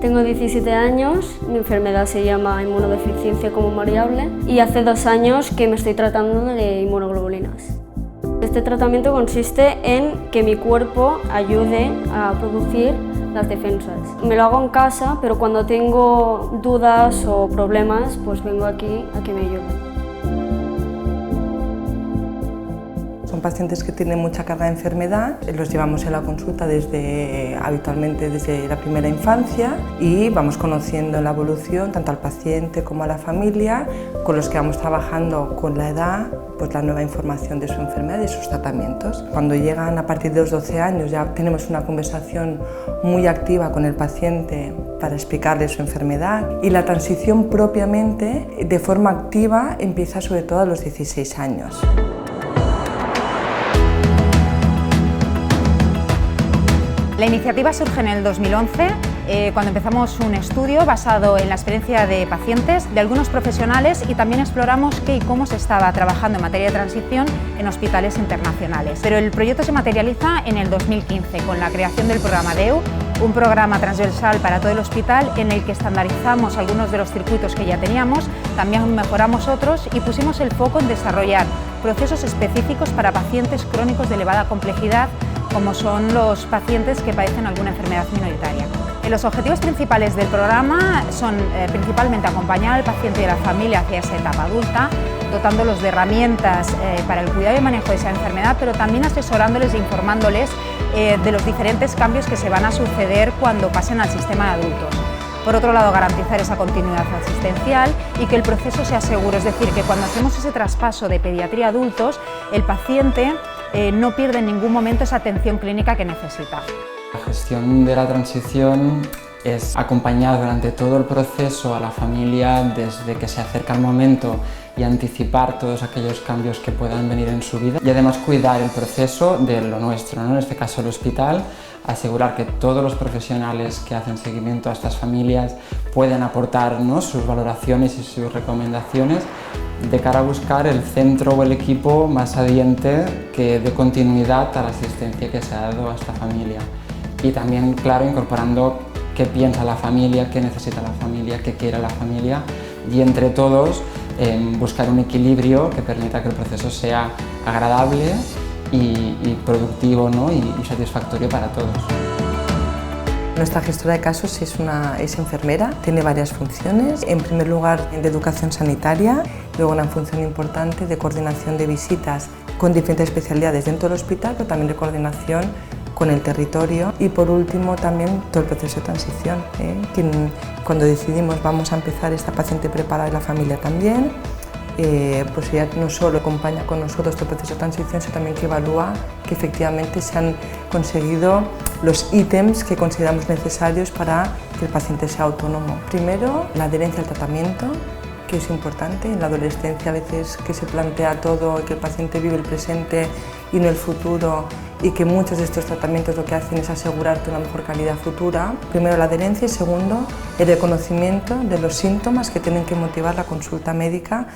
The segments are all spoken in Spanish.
Tengo 17 años, mi enfermedad se llama inmunodeficiencia común variable y hace 2 años que me estoy tratando de inmunoglobulinas. Este tratamiento consiste en que mi cuerpo ayude a producir las defensas. Me lo hago en casa, pero cuando tengo dudas o problemas, pues vengo aquí a que me ayuden. Son pacientes que tienen mucha carga de enfermedad, los llevamos en la consulta habitualmente desde la primera infancia y vamos conociendo la evolución tanto al paciente como a la familia, con los que vamos trabajando con la edad, pues la nueva información de su enfermedad y de sus tratamientos. Cuando llegan a partir de los 12 años ya tenemos una conversación muy activa con el paciente para explicarle su enfermedad y la transición propiamente de forma activa empieza sobre todo a los 16 años. La iniciativa surge en el 2011, cuando empezamos un estudio basado en la experiencia de pacientes, de algunos profesionales y también exploramos qué y cómo se estaba trabajando en materia de transición en hospitales internacionales. Pero el proyecto se materializa en el 2015 con la creación del programa DEU, un programa transversal para todo el hospital en el que estandarizamos algunos de los circuitos que ya teníamos, también mejoramos otros y pusimos el foco en desarrollar procesos específicos para pacientes crónicos de elevada complejidad, como son los pacientes que padecen alguna enfermedad minoritaria. Los objetivos principales del programa son principalmente acompañar al paciente y a la familia hacia esa etapa adulta, dotándolos de herramientas para el cuidado y manejo de esa enfermedad, pero también asesorándoles e informándoles de los diferentes cambios que se van a suceder cuando pasen al sistema de adultos. Por otro lado, garantizar esa continuidad asistencial y que el proceso sea seguro, es decir, que cuando hacemos ese traspaso de pediatría a adultos, el paciente no pierde en ningún momento esa atención clínica que necesita. La gestión de la transición es acompañar durante todo el proceso a la familia desde que se acerca el momento y anticipar todos aquellos cambios que puedan venir en su vida y además cuidar el proceso de lo nuestro, ¿no? En este caso el hospital, asegurar que todos los profesionales que hacen seguimiento a estas familias pueden aportar, ¿no?, sus valoraciones y sus recomendaciones de cara a buscar el centro o el equipo más adiente que dé continuidad a la asistencia que se ha dado a esta familia. Y también, claro, incorporando qué piensa la familia, qué necesita la familia, qué quiere la familia y entre todos buscar un equilibrio que permita que el proceso sea agradable y productivo, ¿no?, y satisfactorio para todos. Nuestra gestora de casos es enfermera, tiene varias funciones. En primer lugar, de educación sanitaria, luego una función importante de coordinación de visitas con diferentes especialidades dentro del hospital, pero también de coordinación con el territorio y por último también todo el proceso de transición. Cuando decidimos vamos a empezar esta paciente preparada y la familia también, pues ella no solo acompaña con nosotros este proceso de transición, sino también que evalúa que efectivamente se han conseguido los ítems que consideramos necesarios para que el paciente sea autónomo. Primero, la adherencia al tratamiento, que es importante. En la adolescencia a veces que se plantea todo, que el paciente vive el presente y no el futuro, y que muchos de estos tratamientos lo que hacen es asegurarte una mejor calidad futura. Primero la adherencia y segundo el reconocimiento de los síntomas que tienen que motivar la consulta médica,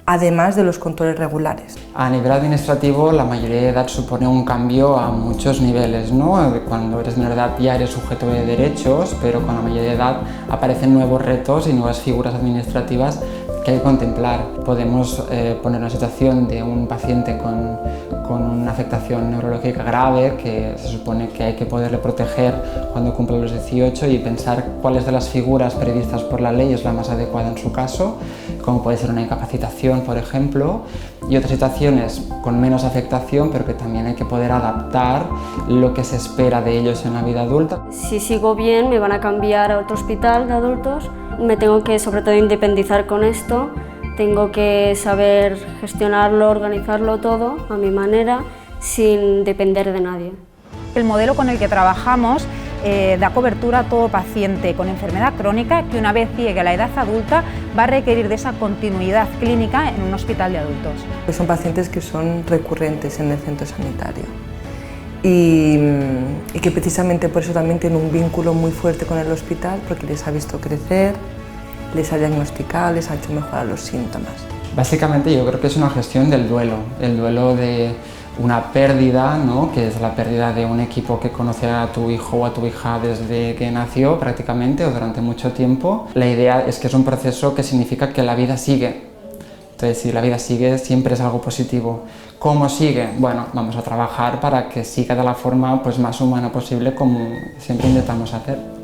además de los controles regulares. A nivel administrativo, la mayoría de edad supone un cambio a muchos niveles, ¿no? Cuando eres menor de edad ya eres sujeto de derechos, pero con la mayoría de edad aparecen nuevos retos y nuevas figuras administrativas que hay que contemplar. Podemos poner una situación de un paciente con una afectación neurológica grave que se supone que hay que poderle proteger cuando cumpla los 18 y pensar cuáles de las figuras previstas por la ley es la más adecuada en su caso, como puede ser una incapacitación, por ejemplo, y otras situaciones con menos afectación, pero que también hay que poder adaptar lo que se espera de ellos en la vida adulta. Si sigo bien, me van a cambiar a otro hospital de adultos. Me tengo que, sobre todo, independizar con esto. Tengo que saber gestionarlo, organizarlo todo a mi manera, sin depender de nadie. El modelo con el que trabajamos da cobertura a todo paciente con enfermedad crónica que una vez llegue a la edad adulta va a requerir de esa continuidad clínica en un hospital de adultos. Son pacientes que son recurrentes en el centro sanitario y que precisamente por eso también tienen un vínculo muy fuerte con el hospital porque les ha visto crecer, les ha diagnosticado, les ha hecho mejorar los síntomas. Básicamente yo creo que es una gestión del duelo, el duelo de una pérdida, ¿no? Que es la pérdida de un equipo que conoce a tu hijo o a tu hija desde que nació prácticamente o durante mucho tiempo. La idea es que es un proceso que significa que la vida sigue. Entonces, si la vida sigue, siempre es algo positivo. ¿Cómo sigue? Bueno, vamos a trabajar para que siga de la forma pues, más humana posible, como siempre intentamos hacer.